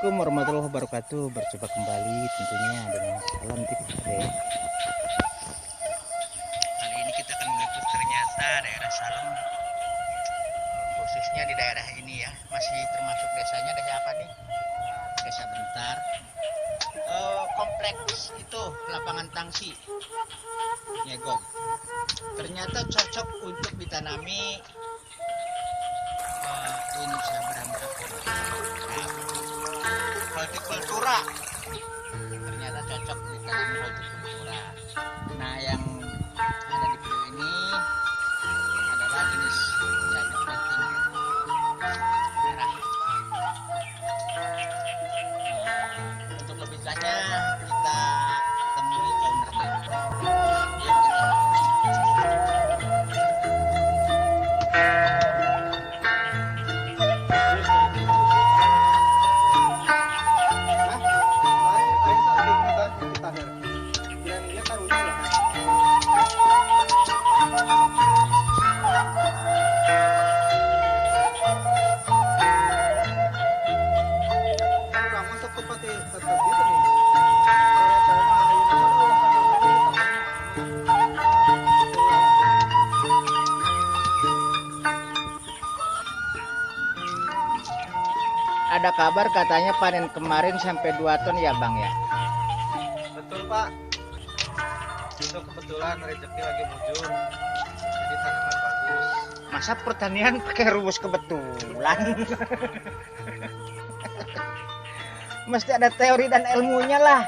Assalamualaikum warahmatullahi wabarakatuh. Berjumpa kembali tentunya dengan salam tips ya. Kali ini kita akan meliput ternyata daerah Salem, khususnya di daerah ini ya. Masih termasuk desanya desa apa nih? Desa Bentar. Kompleks itu lapangan tangsi Nyegong. Ternyata cocok untuk ditanami ini hortikultura. Ternyata cocok ditanami hortikultura. Nah, yang ada di video ini adalah jenis cabai penting merah. Untuk lebih lanjutnya kita temui ownernya. Yuk kita. Ada kabar katanya panen kemarin sampai 2 ton ya Bang ya? Betul Pak, itu kebetulan rezeki lagi mujur, jadi tanaman bagus. Masa pertanian pakai rumus kebetulan? Mesti ada teori dan ilmunya lah.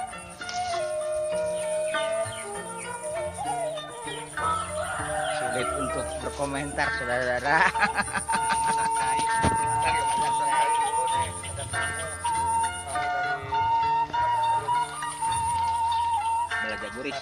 Sulit untuk berkomentar saudara-saudara. Belajar buris.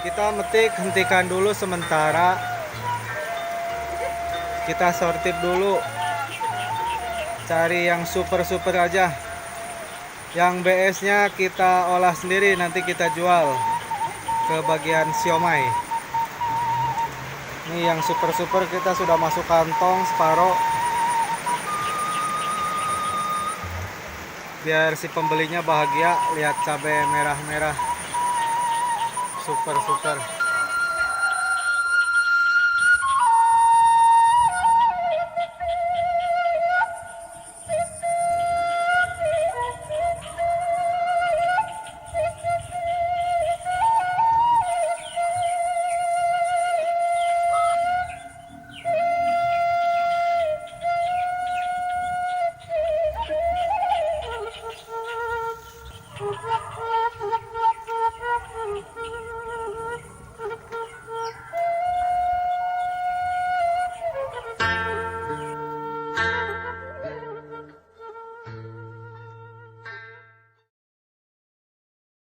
Kita hentikan dulu sementara. Kita sortir dulu. Cari yang super aja. Yang BS-nya kita olah sendiri, nanti kita jual ke bagian siomay. Ini yang super kita sudah masuk kantong separoh. Biar si pembelinya bahagia lihat cabai merah-merah. Super